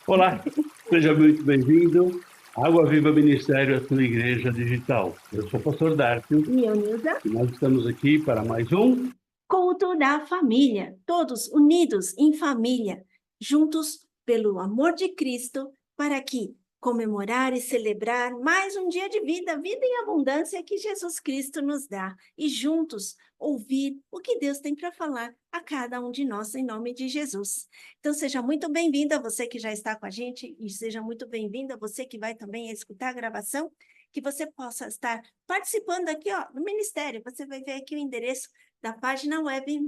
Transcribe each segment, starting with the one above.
Olá, seja muito bem-vindo. Água Viva Ministério, a sua igreja digital. Eu sou o pastor Dárcio E eu, Nilda, e nós estamos aqui para mais um. culto da família, todos unidos em família, juntos pelo amor de Cristo, para que comemorar e celebrar mais um dia de vida, vida em abundância que Jesus Cristo nos dá, e juntos ouvir o que Deus tem para falar a cada um de nós, em nome de Jesus. Então, seja muito bem-vinda, você que já está com a gente, e seja muito bem-vinda, você que vai também escutar a gravação, que você possa estar participando aqui, ó, no ministério. Você vai ver aqui o endereço da página web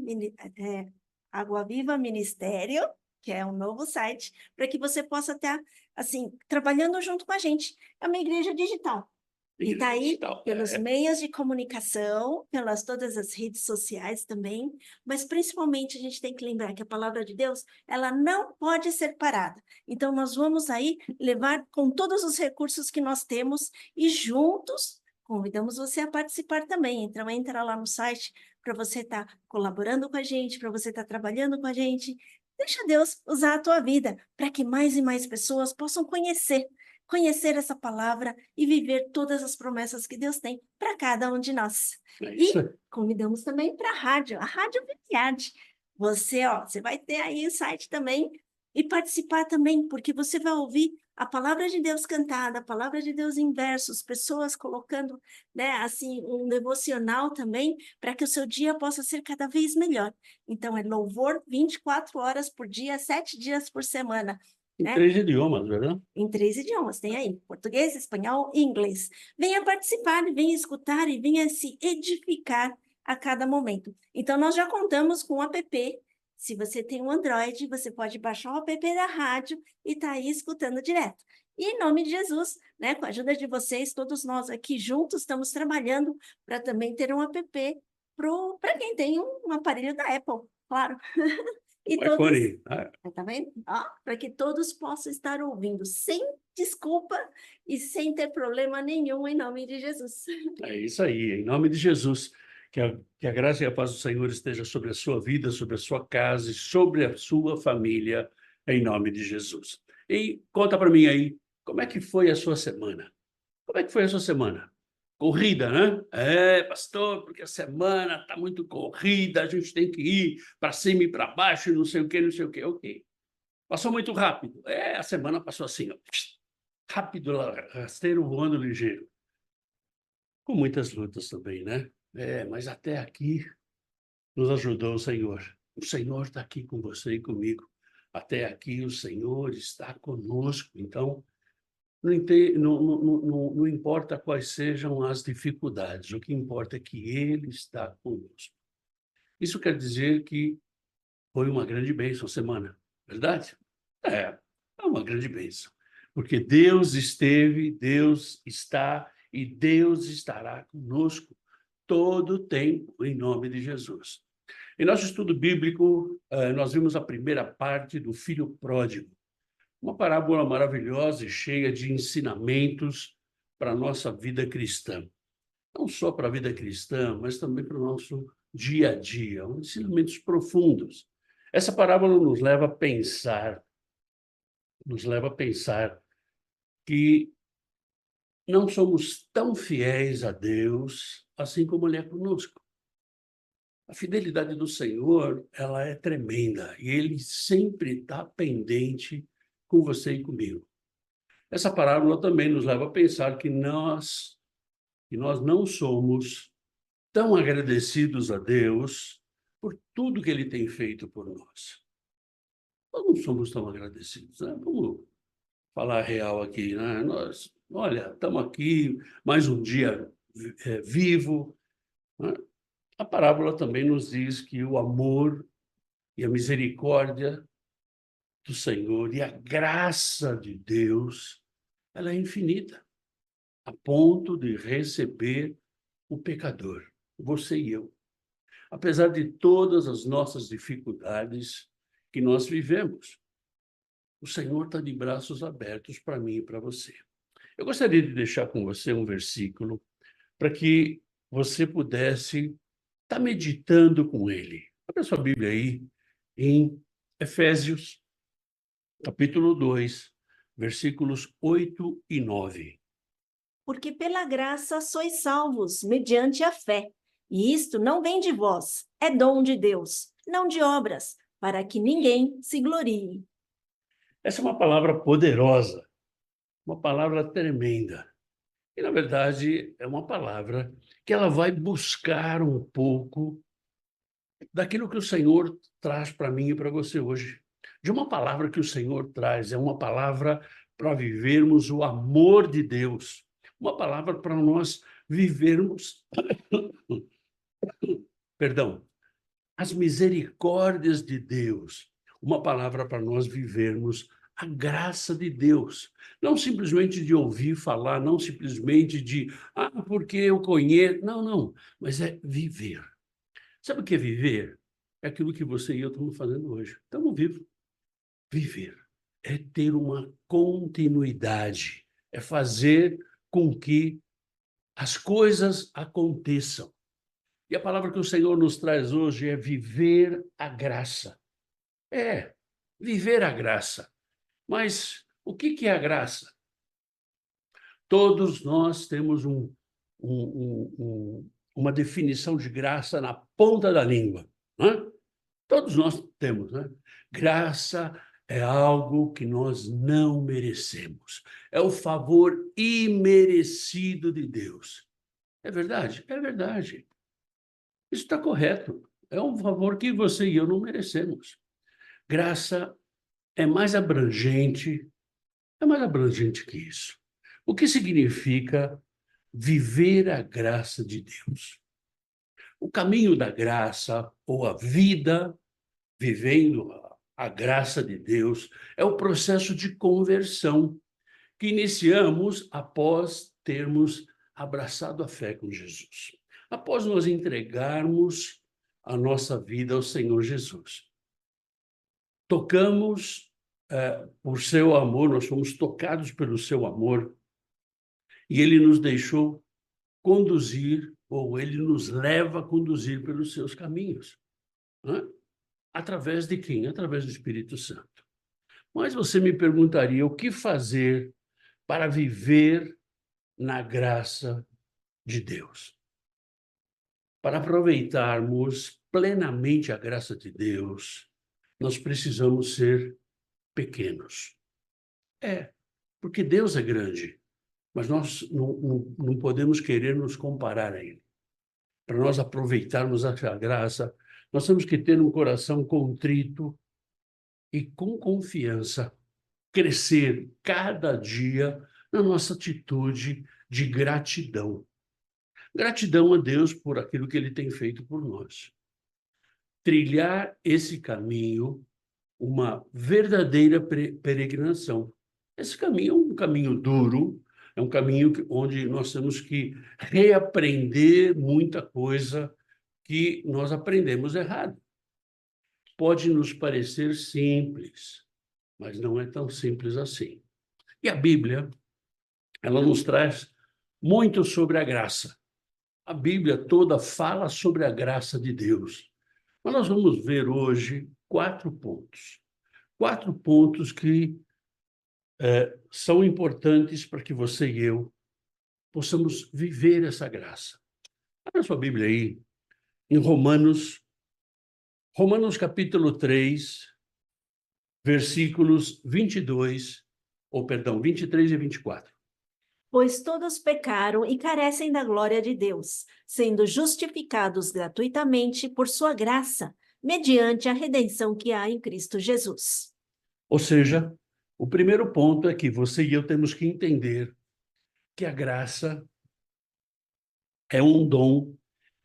Água Viva Ministério, que é um novo site, para que você possa estar, assim, trabalhando junto com a gente. É uma igreja digital. E está aí Digital. pelos meios de comunicação, pelas todas as redes sociais também, mas principalmente a gente tem que lembrar que a palavra de Deus, ela não pode ser parada. Então, nós vamos aí levar com todos os recursos que nós temos e juntos convidamos você a participar também. Então, entra lá no site para você estar colaborando com a gente, para você estar trabalhando com a gente. Deixa Deus usar a tua vida para que mais e mais pessoas possam conhecer essa palavra e viver todas as promessas que Deus tem para cada um de nós. É E isso aí. convidamos também para a Rádio Vineyard. Você, ó, você vai ter aí o site também e participar também, porque você vai ouvir a palavra de Deus cantada, a palavra de Deus em versos, pessoas colocando, né, assim, um devocional também, para que o seu dia possa ser cada vez melhor. Então, é louvor 24 horas por dia, 7 dias por semana, Em né? 3 idiomas, verdade? Em 3 idiomas, tem aí, português, espanhol e inglês. Venha participar, venha escutar e venha se edificar a cada momento. Então, nós já contamos com o app. Se você tem um Android, você pode baixar o app da rádio e estar aí escutando direto. E em nome de Jesus, né, com a ajuda de vocês, todos nós aqui juntos estamos trabalhando para também ter um app para quem tem um aparelho da Apple, claro. E O todos iPhone. tá vendo? Ó, para que todos possam estar ouvindo sem desculpa e sem ter problema nenhum, em nome de Jesus. É isso aí, em nome de Jesus. Que a graça e a paz do Senhor esteja sobre a sua vida, sobre a sua casa e sobre a sua família, em nome de Jesus. E conta para mim aí, como é que foi a sua semana? Como é que foi a sua semana? Corrida, né? É, pastor, porque a semana está muito corrida, a gente tem que ir para cima e para baixo, não sei o quê, não sei o quê. Ok. Passou muito rápido. É, a semana passou assim, ó, rápido, rasteiro voando ligeiro. Com muitas lutas também, né? É, mas até aqui nos ajudou o Senhor. O Senhor está aqui com você e comigo. Até aqui o Senhor está conosco. Então, não importa quais sejam as dificuldades, o que importa é que Ele está conosco. Isso quer dizer que foi uma grande bênção a semana, verdade? É uma grande bênção, porque Deus esteve, Deus está e Deus estará conosco todo o tempo, em nome de Jesus. Em nosso estudo bíblico, nós vimos a primeira parte do filho pródigo, uma parábola maravilhosa e cheia de ensinamentos para a nossa vida cristã. Não só para a vida cristã, mas também para o nosso dia a dia, ensinamentos profundos. Essa parábola nos leva a pensar que não somos tão fiéis a Deus assim como Ele é conosco. A fidelidade do Senhor, ela é tremenda e Ele sempre está pendente com você e comigo. Essa parábola também nos leva a pensar que nós não somos tão agradecidos a Deus por tudo que Ele tem feito por nós. Nós não somos tão agradecidos, né? Vamos falar a real aqui, né? Nós, olha, estamos aqui, mais um dia vivo, né? A parábola também nos diz que o amor e a misericórdia do Senhor e a graça de Deus, ela é infinita, a ponto de receber o pecador, você e eu. Apesar de todas as nossas dificuldades que nós vivemos, o Senhor está de braços abertos para mim e para você. Eu gostaria de deixar com você um versículo para que você pudesse estar meditando com ele. Abra sua Bíblia aí em Efésios, capítulo 2, versículos 8 e 9. Porque pela graça sois salvos, mediante a fé. E isto não vem de vós, é dom de Deus, não de obras, para que ninguém se glorie. Essa é uma palavra poderosa, uma palavra tremenda. E, na verdade, é uma palavra que ela vai buscar um pouco daquilo que o Senhor traz para mim e para você hoje. De uma palavra que o Senhor traz, é uma palavra para vivermos o amor de Deus, uma palavra para nós vivermos, perdão, as misericórdias de Deus, uma palavra para nós vivermos a graça de Deus, não simplesmente de ouvir falar, não simplesmente de, porque eu conheço, não, mas é viver. Sabe o que é viver? É aquilo que você e eu estamos fazendo hoje. Estamos vivos. Viver é ter uma continuidade, é fazer com que as coisas aconteçam. E a palavra que o Senhor nos traz hoje é viver a graça. É, viver a graça. Mas o que é a graça? Todos nós temos uma definição de graça na ponta da língua, né? Todos nós temos, né? Graça é algo que nós não merecemos. É o favor imerecido de Deus. É verdade? É verdade. Isso está correto. É um favor que você e eu não merecemos. Graça é mais abrangente que isso. O que significa viver a graça de Deus? O caminho da graça, ou a vida vivendo a graça de Deus, é o processo de conversão que iniciamos após termos abraçado a fé com Jesus. Após nós entregarmos a nossa vida ao Senhor Jesus. Tocamos por seu amor, nós fomos tocados pelo seu amor, e ele nos deixou conduzir, ou ele nos leva a conduzir pelos seus caminhos. Né? Através de quem? Através do Espírito Santo. Mas você me perguntaria o que fazer para viver na graça de Deus? Para aproveitarmos plenamente a graça de Deus, nós precisamos ser pequenos. Porque Deus é grande, mas nós não podemos querer nos comparar a Ele. Para nós aproveitarmos a graça, nós temos que ter um coração contrito e com confiança, crescer cada dia na nossa atitude de gratidão. Gratidão a Deus por aquilo que Ele tem feito por nós. Trilhar esse caminho, uma verdadeira peregrinação. Esse caminho é um caminho duro, é um caminho onde nós temos que reaprender muita coisa que nós aprendemos errado. Pode nos parecer simples, mas não é tão simples assim. E a Bíblia, ela nos traz muito sobre a graça. A Bíblia toda fala sobre a graça de Deus. Mas nós vamos ver hoje 4 pontos. 4 pontos que são importantes para que você e eu possamos viver essa graça. Abra sua Bíblia aí, em Romanos capítulo 3, versículos 23 e 24. Pois todos pecaram e carecem da glória de Deus, sendo justificados gratuitamente por sua graça, mediante a redenção que há em Cristo Jesus. Ou seja, o primeiro ponto é que você e eu temos que entender que a graça é um dom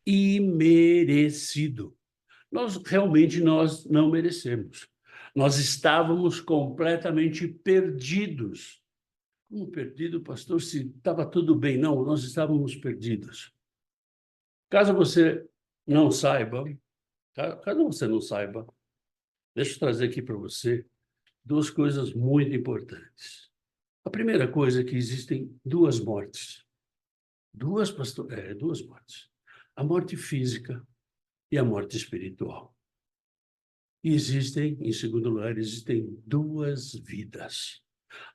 imerecido. Nós não merecemos. Nós estávamos completamente perdidos. Como perdido, pastor, se estava tudo bem? Não, nós estávamos perdidos. Caso você não saiba, deixa eu trazer aqui para você 2 coisas muito importantes. A primeira coisa é que existem 2 mortes. 2 mortes. A morte física e a morte espiritual. E existem, em segundo lugar, existem duas vidas.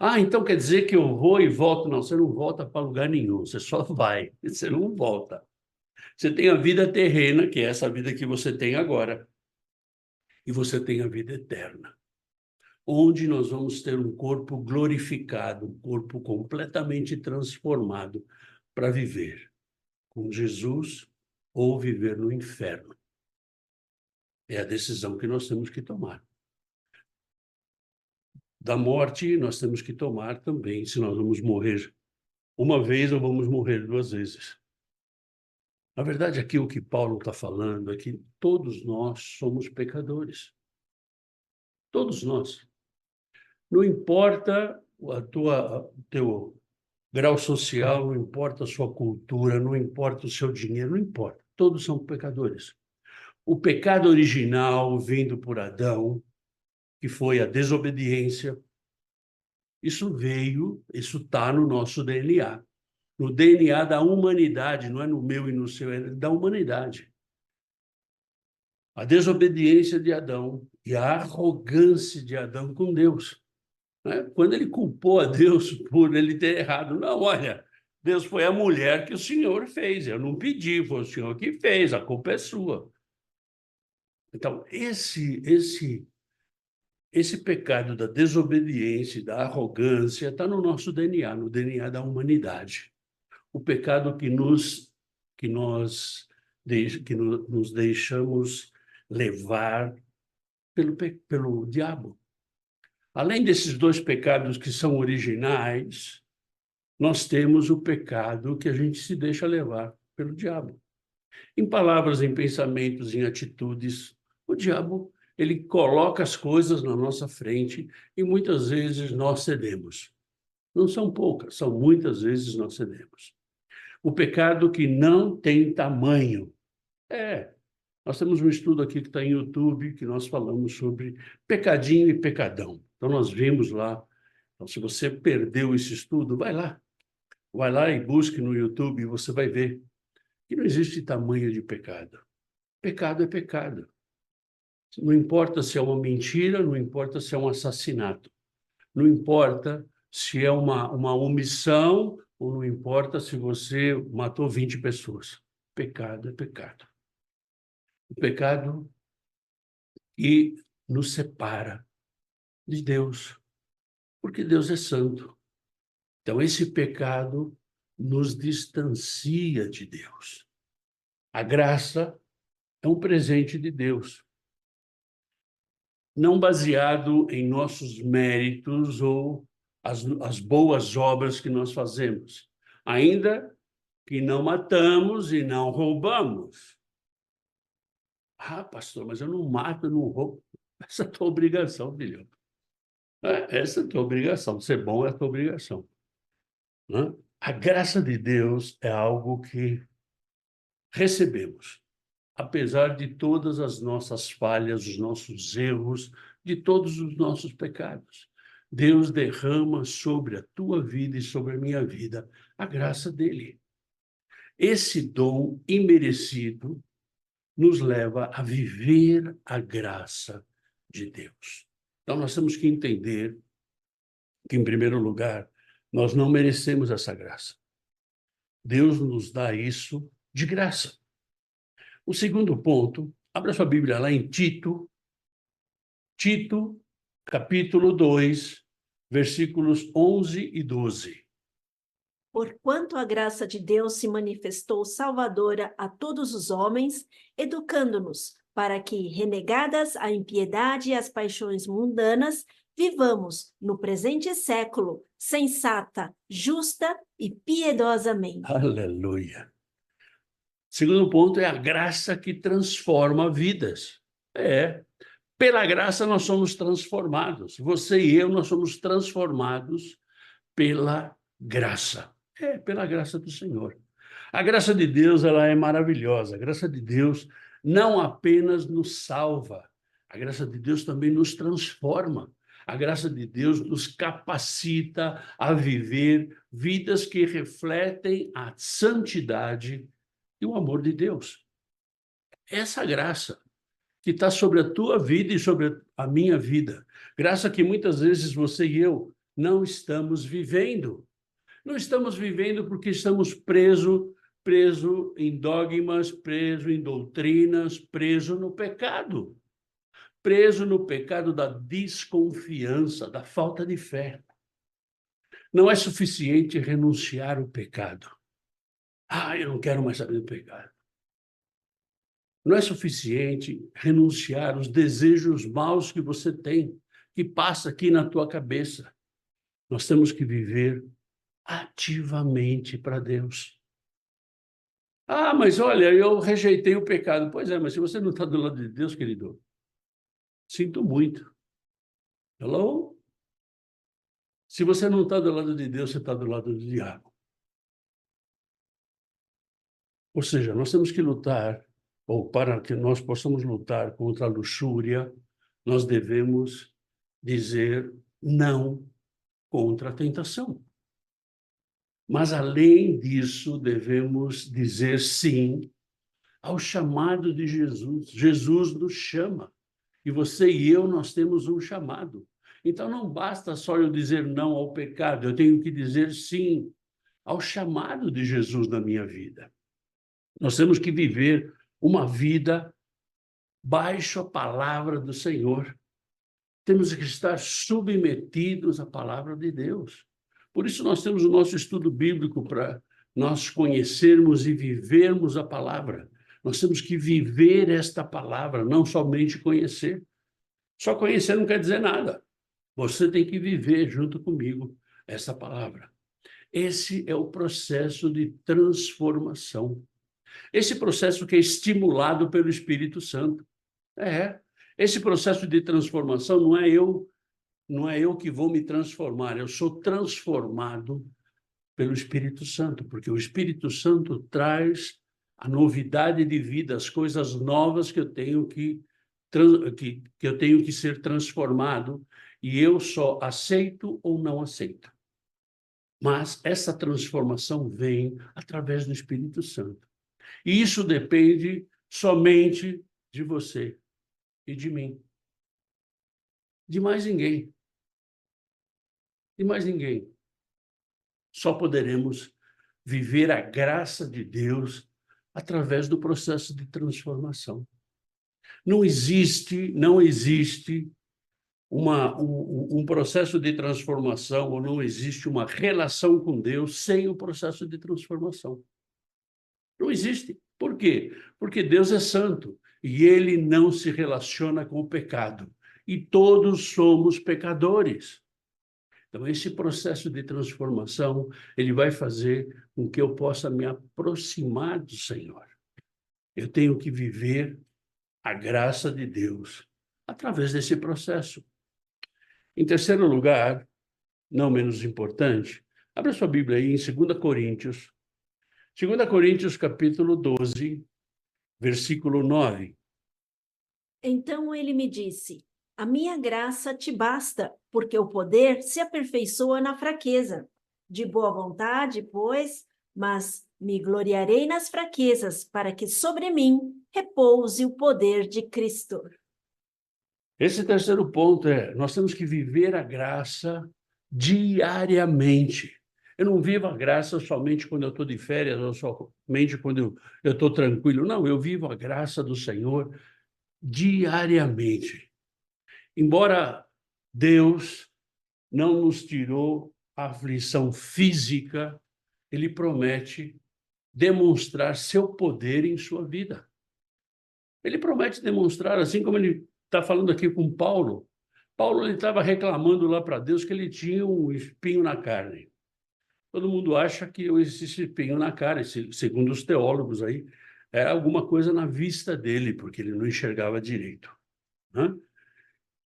Ah, então quer dizer que eu vou e volto? Não, você não volta para lugar nenhum, você só vai, você não volta. Você tem a vida terrena, que é essa vida que você tem agora, e você tem a vida eterna, onde nós vamos ter um corpo glorificado, um corpo completamente transformado para viver com Jesus ou viver no inferno. É a decisão que nós temos que tomar. Da morte, nós temos que tomar também se nós vamos morrer uma vez ou vamos morrer duas vezes. Na verdade, aqui o que Paulo está falando é que todos nós somos pecadores. Todos nós. Não importa o teu grau social, não importa a sua cultura, não importa o seu dinheiro, não importa. Todos são pecadores. O pecado original vindo por Adão, que foi a desobediência, isso está no nosso DNA. No DNA da humanidade, não é no meu e no seu, é da humanidade. A desobediência de Adão e a arrogância de Adão com Deus. Né? Quando ele culpou a Deus por ele ter errado. Não, olha, Deus, foi a mulher que o Senhor fez. Eu não pedi, foi o Senhor que fez, a culpa é sua. Então, esse pecado da desobediência, da arrogância, está no nosso DNA, no DNA da humanidade. O pecado que nós deixamos levar pelo diabo. Além desses dois pecados que são originais, nós temos o pecado que a gente se deixa levar pelo diabo. Em palavras, em pensamentos, em atitudes, o diabo, ele coloca as coisas na nossa frente e muitas vezes nós cedemos. Não são poucas, são muitas vezes nós cedemos. O pecado que não tem tamanho. Nós temos um estudo aqui que está em YouTube, que nós falamos sobre pecadinho e pecadão. Então, nós vimos lá. Então, se você perdeu esse estudo, vai lá e busque no YouTube e você vai ver que não existe tamanho de pecado. Pecado é pecado. Não importa se é uma mentira, não importa se é um assassinato, não importa se é uma omissão, ou não importa se você matou 20 pessoas. Pecado é pecado. O pecado que nos separa de Deus, porque Deus é santo. Então, esse pecado nos distancia de Deus. A graça é um presente de Deus, não baseado em nossos méritos ou as boas obras que nós fazemos, ainda que não matamos e não roubamos. Ah, pastor, mas eu não mato, eu não roubo. Essa é a tua obrigação, filho. Essa é a tua obrigação. Ser bom é a tua obrigação. Né? A graça de Deus é algo que recebemos, apesar de todas as nossas falhas, os nossos erros, de todos os nossos pecados. Deus derrama sobre a tua vida e sobre a minha vida a graça dele. Esse dom imerecido nos leva a viver a graça de Deus. Então, nós temos que entender que, em primeiro lugar, nós não merecemos essa graça. Deus nos dá isso de graça. O segundo ponto, abra sua Bíblia lá em Tito, capítulo 2, versículos 11 e 12. Porquanto a graça de Deus se manifestou salvadora a todos os homens, educando-nos para que, renegadas a impiedade e as paixões mundanas, vivamos no presente século sensata, justa e piedosamente. Aleluia. Segundo ponto é a graça que transforma vidas. Pela graça nós somos transformados. Você e eu, nós somos transformados pela graça. Pela graça do Senhor. A graça de Deus, ela é maravilhosa. A graça de Deus não apenas nos salva, a graça de Deus também nos transforma. A graça de Deus nos capacita a viver vidas que refletem a santidade e o amor de Deus. Essa graça que está sobre a tua vida e sobre a minha vida. Graça que muitas vezes você e eu não estamos vivendo. Não estamos vivendo porque estamos preso em dogmas, preso em doutrinas, preso no pecado. Preso no pecado da desconfiança, da falta de fé. Não é suficiente renunciar ao pecado. Eu não quero mais saber do pecado. Não é suficiente renunciar aos desejos maus que você tem, que passa aqui na tua cabeça. Nós temos que viver ativamente para Deus. Mas olha, eu rejeitei o pecado. Pois é, mas se você não está do lado de Deus, querido, sinto muito. Hello? Se você não está do lado de Deus, você está do lado do diabo. Ou seja, nós temos que lutar, ou para que nós possamos lutar contra a luxúria, nós devemos dizer não contra a tentação. Mas, além disso, devemos dizer sim ao chamado de Jesus. Jesus nos chama. E você e eu, nós temos um chamado. Então, não basta só eu dizer não ao pecado, eu tenho que dizer sim ao chamado de Jesus na minha vida. Nós temos que viver uma vida baixo à palavra do Senhor. Temos que estar submetidos à palavra de Deus. Por isso, nós temos o nosso estudo bíblico para nós conhecermos e vivermos a palavra. Nós temos que viver esta palavra, não somente conhecer. Só conhecer não quer dizer nada. Você tem que viver junto comigo essa palavra. Esse é o processo de transformação. Esse processo que é estimulado pelo Espírito Santo. Esse processo de transformação não é eu que vou me transformar, eu sou transformado pelo Espírito Santo, porque o Espírito Santo traz a novidade de vida, as coisas novas que eu tenho que eu tenho que ser transformado, e eu só aceito ou não aceito. Mas essa transformação vem através do Espírito Santo. E isso depende somente de você e de mim. De mais ninguém. De mais ninguém. Só poderemos viver a graça de Deus através do processo de transformação. Não existe um processo de transformação, ou não existe uma relação com Deus sem o processo de transformação. Não existe. Por quê? Porque Deus é santo e ele não se relaciona com o pecado. E todos somos pecadores. Então, esse processo de transformação, ele vai fazer com que eu possa me aproximar do Senhor. Eu tenho que viver a graça de Deus através desse processo. Em terceiro lugar, não menos importante, abra sua Bíblia aí em 2 Coríntios. 2 Coríntios, capítulo 12, versículo 9. Então ele me disse: a minha graça te basta, porque o poder se aperfeiçoa na fraqueza. De boa vontade, pois, mas me gloriarei nas fraquezas, para que sobre mim repouse o poder de Cristo. Esse terceiro ponto nós temos que viver a graça diariamente. Eu não vivo a graça somente quando eu estou de férias, ou somente quando eu estou tranquilo. Não, eu vivo a graça do Senhor diariamente. Embora Deus não nos tirou a aflição física, ele promete demonstrar seu poder em sua vida. Ele promete demonstrar, assim como ele está falando aqui com Paulo. Paulo estava reclamando lá para Deus que ele tinha um espinho na carne. Todo mundo acha que esse espinho na carne, segundo os teólogos aí, é alguma coisa na vista dele, porque ele não enxergava direito. Né?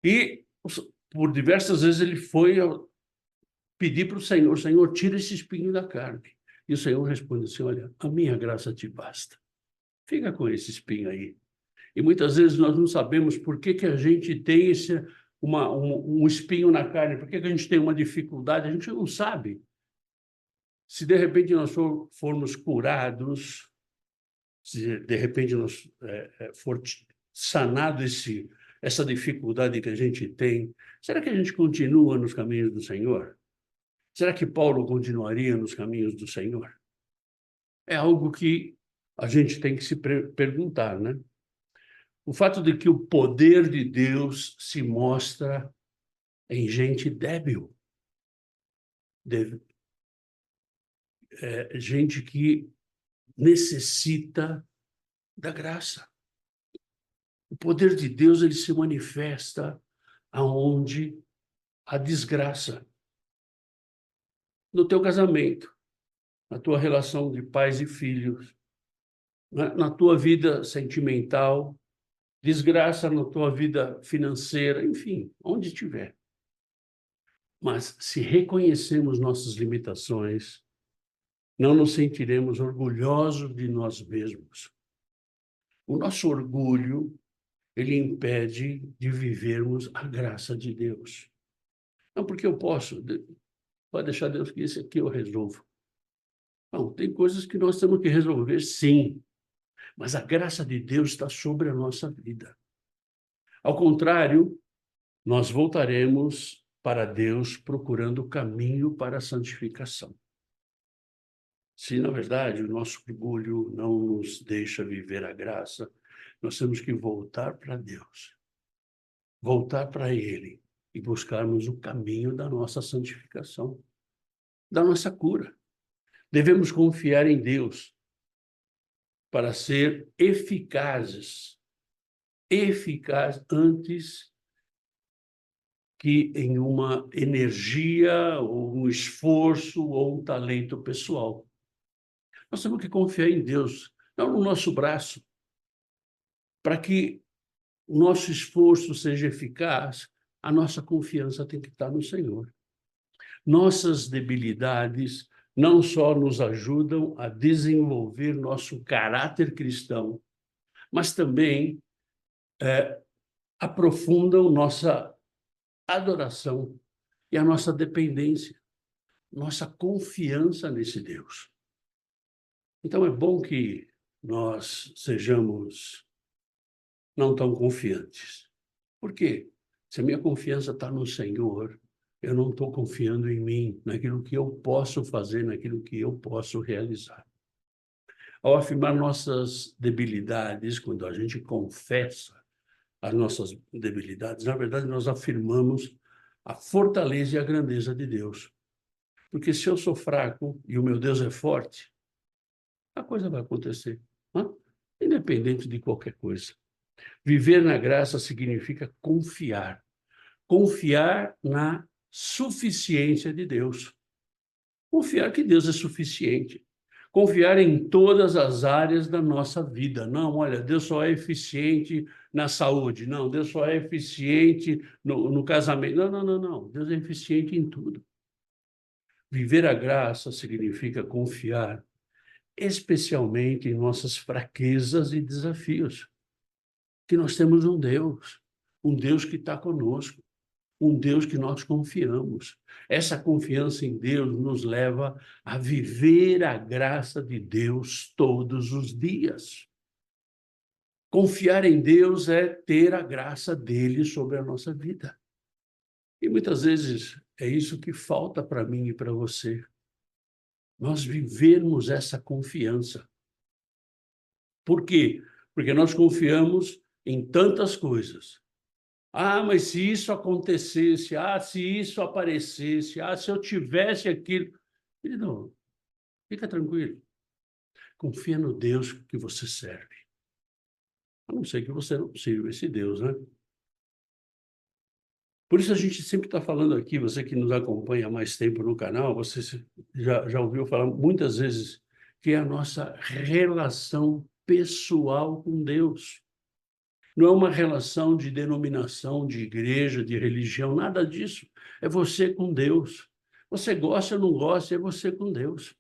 E por diversas vezes ele foi pedir para o Senhor, tira esse espinho da carne. E o Senhor responde assim, olha, a minha graça te basta. Fica com esse espinho aí. E muitas vezes nós não sabemos por que a gente tem um espinho na carne, por que a gente tem uma dificuldade, a gente não sabe. Se de repente nós formos curados, se de repente nós sanado essa dificuldade que a gente tem, será que a gente continua nos caminhos do Senhor? Será que Paulo continuaria nos caminhos do Senhor? É algo que a gente tem que se perguntar, né? O fato de que o poder de Deus se mostra em gente débil, gente que necessita da graça. O poder de Deus, ele se manifesta aonde há desgraça. No teu casamento, na tua relação de pais e filhos, na tua vida sentimental, desgraça na tua vida financeira, enfim, onde estiver. Mas se reconhecemos nossas limitações, não nos sentiremos orgulhosos de nós mesmos. O nosso orgulho, ele impede de vivermos a graça de Deus. Não porque eu posso, pode deixar Deus que esse aqui eu resolvo. Não, tem coisas que nós temos que resolver, sim. Mas a graça de Deus está sobre a nossa vida. Ao contrário, nós voltaremos para Deus procurando o caminho para a santificação. Se, na verdade, o nosso orgulho não nos deixa viver a graça, nós temos que voltar para Deus, voltar para Ele e buscarmos o caminho da nossa santificação, da nossa cura. Devemos confiar em Deus para ser eficaz antes que em uma energia, ou um esforço, ou um talento pessoal. Nós temos que confiar em Deus, não no nosso braço. Para que o nosso esforço seja eficaz, a nossa confiança tem que estar no Senhor. Nossas debilidades não só nos ajudam a desenvolver nosso caráter cristão, mas também aprofundam nossa adoração e a nossa dependência, nossa confiança nesse Deus. Então, é bom que nós sejamos não tão confiantes. Por quê? Se a minha confiança está no Senhor, eu não estou confiando em mim, naquilo que eu posso fazer, naquilo que eu posso realizar. Ao afirmar nossas debilidades, quando a gente confessa as nossas debilidades, na verdade, nós afirmamos a fortaleza e a grandeza de Deus. Porque se eu sou fraco e o meu Deus é forte, a coisa vai acontecer, né? Independente de qualquer coisa. Viver na graça significa confiar. Confiar na suficiência de Deus. Confiar que Deus é suficiente. Confiar em todas as áreas da nossa vida. Não, olha, Deus só é eficiente na saúde. Não, Deus só é eficiente no casamento. Não. Deus é eficiente em tudo. Viver a graça significa confiar, especialmente em nossas fraquezas e desafios. Que nós temos um Deus que está conosco, um Deus que nós confiamos. Essa confiança em Deus nos leva a viver a graça de Deus todos os dias. Confiar em Deus é ter a graça dele sobre a nossa vida. E muitas vezes é isso que falta para mim e para você. Nós vivermos essa confiança. Por quê? Porque nós confiamos em tantas coisas. Ah, mas se isso acontecesse, se isso aparecesse, se eu tivesse aquilo. Querido, fica tranquilo. Confia no Deus que você serve. A não ser que você não sirva esse Deus, né? Por isso a gente sempre está falando aqui, você que nos acompanha há mais tempo no canal, você já ouviu falar muitas vezes que é a nossa relação pessoal com Deus. Não é uma relação de denominação, de igreja, de religião, nada disso. É você com Deus. Você gosta ou não gosta, é você com Deus.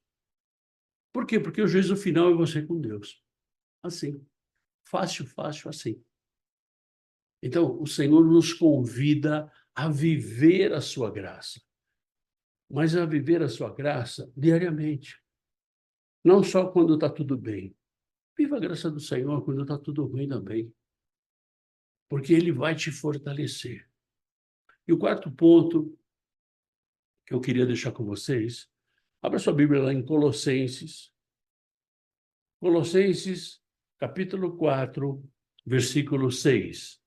Por quê? Porque o juízo final é você com Deus. Assim. Fácil, assim. Então, o Senhor nos convida a viver a sua graça. Mas a viver a sua graça diariamente. Não só quando está tudo bem. Viva a graça do Senhor quando está tudo ruim também. porque ele vai te fortalecer. E o quarto ponto que eu queria deixar com vocês, abra sua Bíblia lá em Colossenses. Colossenses, capítulo 4, versículo 6.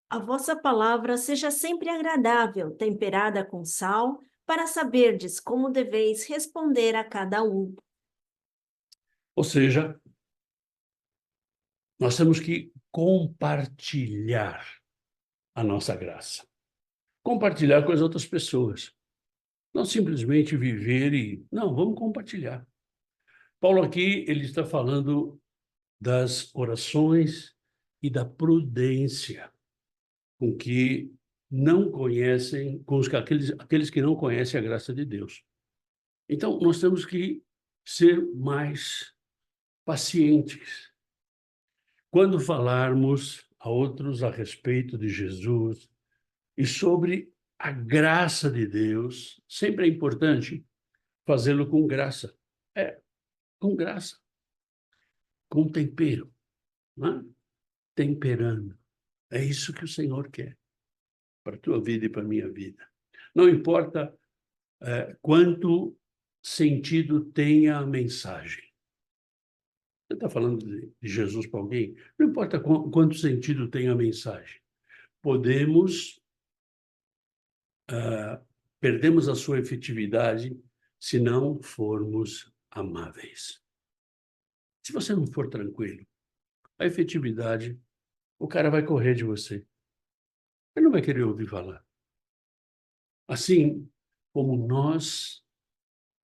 A vossa palavra seja sempre agradável, temperada com sal, para saberdes como deveis responder a cada um. Ou seja, nós temos que compartilhar a nossa graça. Compartilhar com as outras pessoas. Não simplesmente viver e... Não, vamos compartilhar. Paulo aqui, ele está falando das orações e da prudência com que não conhecem, aqueles que não conhecem a graça de Deus. Então, nós temos que ser mais pacientes. Quando falarmos a outros a respeito de Jesus e sobre a graça de Deus, sempre é importante fazê-lo com graça. Com graça. Com tempero. Né? Temperando. É isso que o Senhor quer para a tua vida e para a minha vida. Não importa quanto sentido tenha a mensagem. Você está falando de Jesus para alguém? Não importa quanto sentido tenha a mensagem. Perdemos a sua efetividade se não formos amáveis. Se você não for tranquilo, a efetividade, o cara vai correr de você. Ele não vai querer ouvir falar. Assim como nós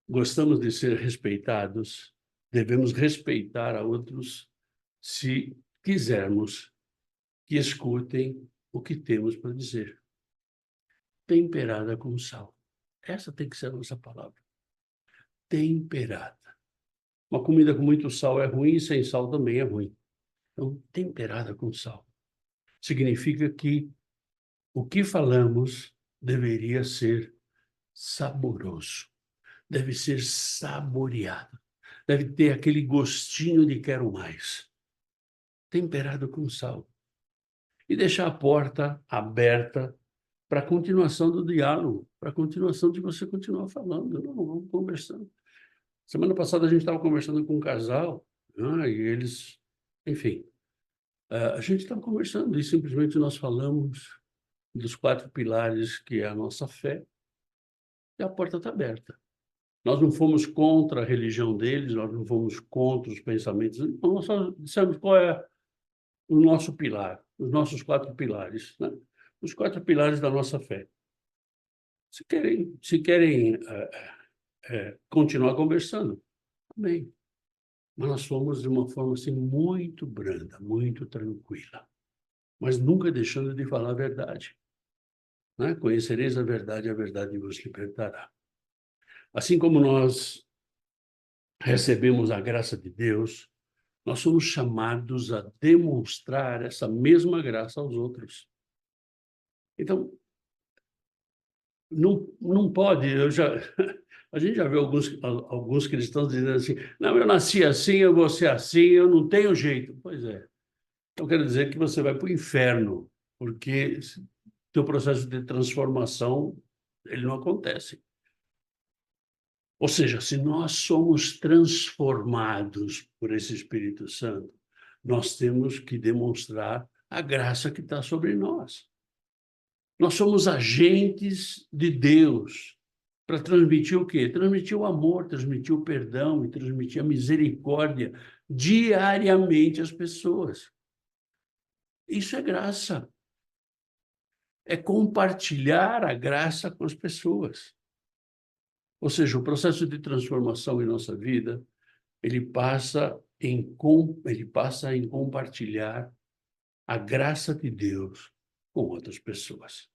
gostamos de ser respeitados, devemos respeitar a outros se quisermos que escutem o que temos para dizer. Temperada com sal. Essa tem que ser a nossa palavra. Temperada. Uma comida com muito sal é ruim e sem sal também é ruim. Então, temperada com sal. Significa que o que falamos deveria ser saboroso. Deve ser saboreado. Deve ter aquele gostinho de quero mais. Temperado com sal. E deixar a porta aberta para a continuação do diálogo, para a continuação de você continuar falando. Não, vamos conversando. Semana passada a gente estava conversando com um casal, e eles, enfim, a gente estava conversando e simplesmente nós falamos dos 4 pilares que é a nossa fé, e a porta está aberta. Nós não fomos contra a religião deles, nós não fomos contra os pensamentos, nós só dissemos qual é o nosso pilar, os nossos 4 pilares, né? Os 4 pilares da nossa fé. Se querem continuar conversando, bem. Mas nós fomos de uma forma assim muito branda, muito tranquila, mas nunca deixando de falar a verdade. Né? Conhecereis a verdade vos libertará. Assim como nós recebemos a graça de Deus, nós somos chamados a demonstrar essa mesma graça aos outros. Então, não pode, a gente já viu alguns cristãos dizendo assim, não, eu nasci assim, eu vou ser assim, eu não tenho jeito. Pois é. Então, quero dizer que você vai para o inferno, porque teu processo de transformação, ele não acontece. Ou seja, se nós somos transformados por esse Espírito Santo, nós temos que demonstrar a graça que está sobre nós. Nós somos agentes de Deus para transmitir o quê? Transmitir o amor, transmitir o perdão e transmitir a misericórdia diariamente às pessoas. Isso é graça. É compartilhar a graça com as pessoas. Ou seja, o processo de transformação em nossa vida, ele passa em compartilhar a graça de Deus com outras pessoas.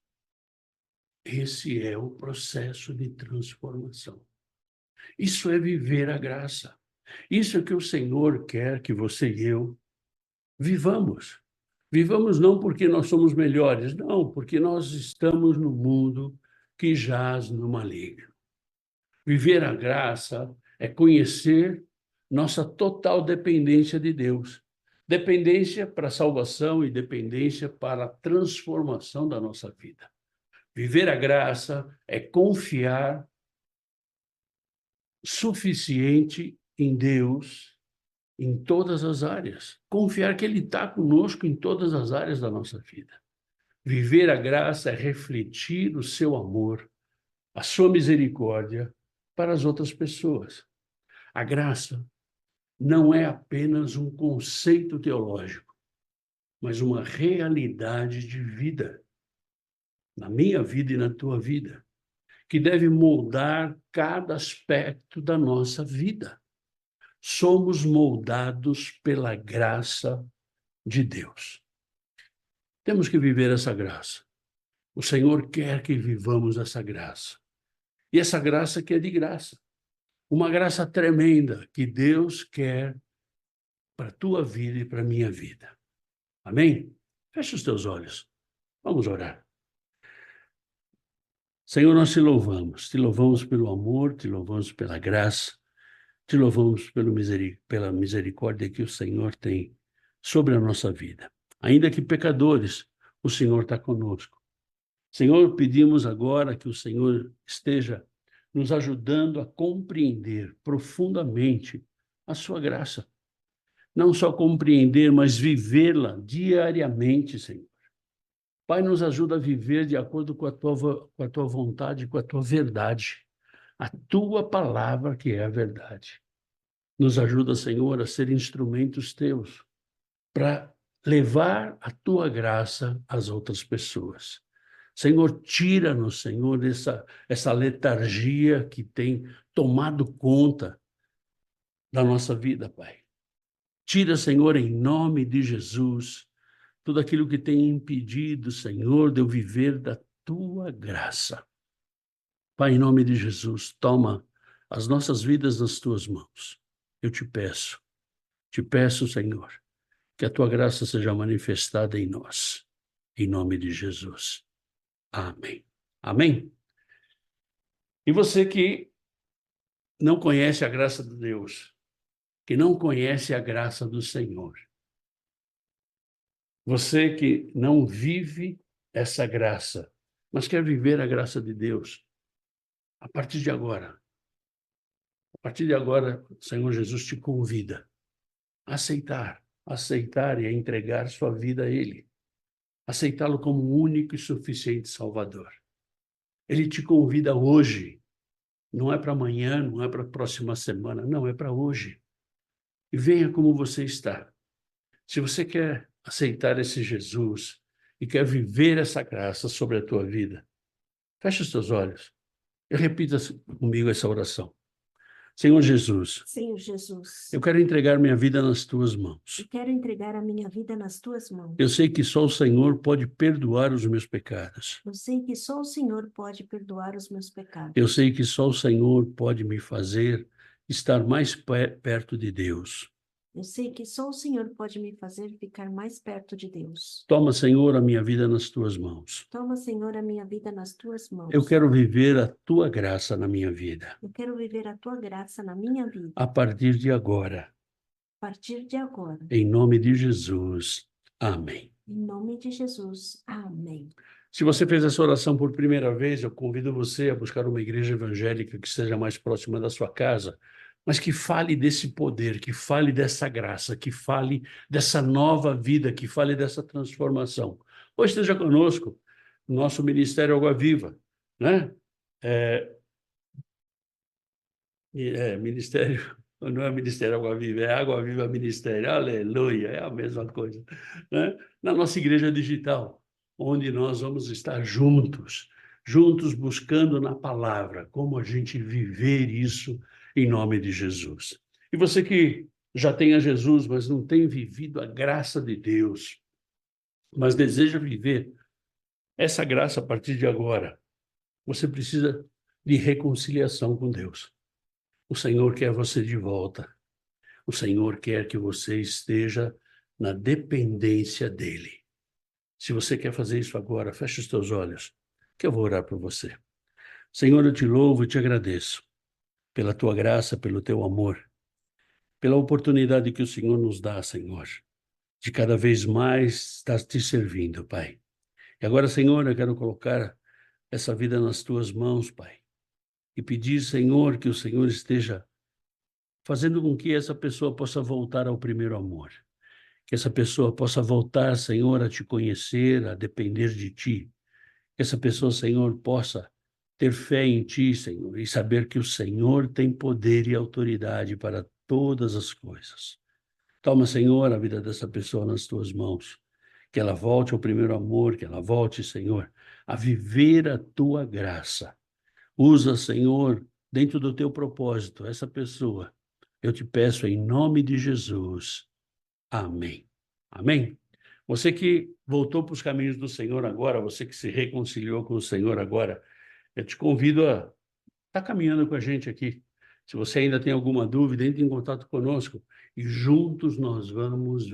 Esse é o processo de transformação. Isso é viver a graça. Isso é que o Senhor quer que você e eu vivamos. Vivamos não porque nós somos melhores, não, porque nós estamos no mundo que jaz no maligno. Viver a graça é conhecer nossa total dependência de Deus. Dependência para a salvação e dependência para a transformação da nossa vida. Viver a graça é confiar suficiente em Deus em todas as áreas. Confiar que Ele está conosco em todas as áreas da nossa vida. Viver a graça é refletir o seu amor, a sua misericórdia para as outras pessoas. A graça não é apenas um conceito teológico, mas uma realidade de vida, na minha vida e na tua vida, que deve moldar cada aspecto da nossa vida. Somos moldados pela graça de Deus. Temos que viver essa graça. O Senhor quer que vivamos essa graça. E essa graça que é de graça. Uma graça tremenda que Deus quer para a tua vida e para a minha vida. Amém? Fecha os teus olhos. Vamos orar. Senhor, nós te louvamos pelo amor, te louvamos pela graça, te louvamos pela misericórdia que o Senhor tem sobre a nossa vida. Ainda que pecadores, o Senhor está conosco. Senhor, pedimos agora que o Senhor esteja nos ajudando a compreender profundamente a sua graça. Não só compreender, mas vivê-la diariamente, Senhor. Pai, nos ajuda a viver de acordo com a tua vontade, com a tua verdade. A tua palavra que é a verdade. Nos ajuda, Senhor, a ser instrumentos teus para levar a tua graça às outras pessoas. Senhor, tira-nos, Senhor, essa letargia que tem tomado conta da nossa vida, Pai. Tira, Senhor, em nome de Jesus, tudo aquilo que tem impedido, Senhor, de eu viver da tua graça. Pai, em nome de Jesus, toma as nossas vidas nas tuas mãos. Eu te peço, Senhor, que a tua graça seja manifestada em nós. Em nome de Jesus. Amém. Amém? E você que não conhece a graça de Deus, que não conhece a graça do Senhor, você que não vive essa graça, mas quer viver a graça de Deus, a partir de agora, o Senhor Jesus te convida a aceitar e a entregar sua vida a Ele, aceitá-lo como o único e suficiente Salvador. Ele te convida hoje, não é para amanhã, não é para a próxima semana, não, é para hoje. E venha como você está. Se você quer aceitar esse Jesus e quer viver essa graça sobre a tua vida, feche os teus olhos e repita comigo essa oração. Senhor Jesus, eu quero entregar minha vida nas tuas mãos. Eu quero entregar a minha vida nas tuas mãos. Eu sei que só o Senhor pode perdoar os meus pecados. Eu sei que só o Senhor pode perdoar os meus pecados. Eu sei que só o Senhor pode me fazer estar mais perto de Deus. Eu sei que só o Senhor pode me fazer ficar mais perto de Deus. Toma, Senhor, a minha vida nas tuas mãos. Toma, Senhor, a minha vida nas tuas mãos. Eu quero viver a tua graça na minha vida. Eu quero viver a tua graça na minha vida. A partir de agora. A partir de agora. Em nome de Jesus. Amém. Em nome de Jesus. Amém. Se você fez essa oração por primeira vez, eu convido você a buscar uma igreja evangélica que esteja mais próxima da sua casa, mas que fale desse poder, que fale dessa graça, que fale dessa nova vida, que fale dessa transformação. Ou esteja conosco, no nosso Ministério Água Viva, né? Ministério, não é Ministério Água Viva, é Água Viva Ministério, aleluia, é a mesma coisa, né? Na nossa igreja digital, onde nós vamos estar juntos buscando na palavra como a gente viver isso em nome de Jesus. E você que já tem a Jesus, mas não tem vivido a graça de Deus, mas deseja viver essa graça a partir de agora, você precisa de reconciliação com Deus. O Senhor quer você de volta. O Senhor quer que você esteja na dependência dEle. Se você quer fazer isso agora, feche os teus olhos, que eu vou orar por você. Senhor, eu te louvo e te agradeço pela tua graça, pelo teu amor, pela oportunidade que o Senhor nos dá, Senhor, de cada vez mais estar te servindo, Pai. E agora, Senhor, eu quero colocar essa vida nas tuas mãos, Pai, e pedir, Senhor, que o Senhor esteja fazendo com que essa pessoa possa voltar ao primeiro amor. Que essa pessoa possa voltar, Senhor, a te conhecer, a depender de ti. Que essa pessoa, Senhor, possa ter fé em ti, Senhor, e saber que o Senhor tem poder e autoridade para todas as coisas. Toma, Senhor, a vida dessa pessoa nas tuas mãos. Que ela volte ao primeiro amor, que ela volte, Senhor, a viver a tua graça. Usa, Senhor, dentro do teu propósito, essa pessoa. Eu te peço em nome de Jesus. Amém. Amém? Você que voltou para os caminhos do Senhor agora, você que se reconciliou com o Senhor agora, eu te convido a estar caminhando com a gente aqui. Se você ainda tem alguma dúvida, entre em contato conosco e juntos nós vamos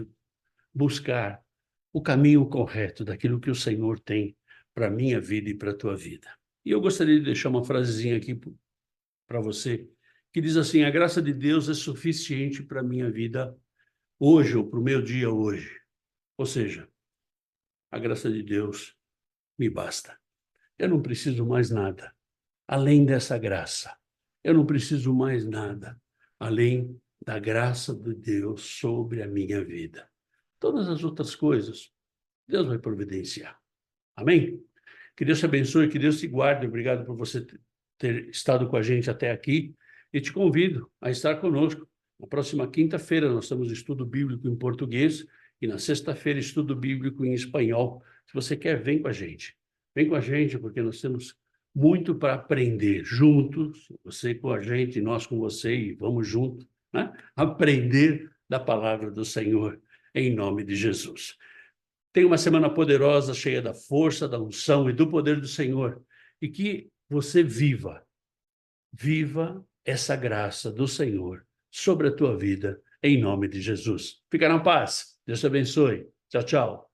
buscar o caminho correto daquilo que o Senhor tem para a minha vida e para a tua vida. E eu gostaria de deixar uma frasezinha aqui para você, que diz assim: a graça de Deus é suficiente para a minha vida hoje, ou para o meu dia hoje. Ou seja, a graça de Deus me basta. Eu não preciso mais nada além dessa graça. Eu não preciso mais nada além da graça de Deus sobre a minha vida. Todas as outras coisas, Deus vai providenciar. Amém? Que Deus te abençoe, que Deus te guarde. Obrigado por você ter estado com a gente até aqui. E te convido a estar conosco. Na próxima quinta-feira nós temos estudo bíblico em português e na sexta-feira estudo bíblico em espanhol. Se você quer, vem com a gente. Vem com a gente, porque nós temos muito para aprender juntos, você com a gente, nós com você, e vamos juntos, né? Aprender da palavra do Senhor, em nome de Jesus. Tenha uma semana poderosa, cheia da força, da unção e do poder do Senhor. E que você viva essa graça do Senhor sobre a tua vida, em nome de Jesus. Fica na paz. Deus te abençoe. Tchau, tchau.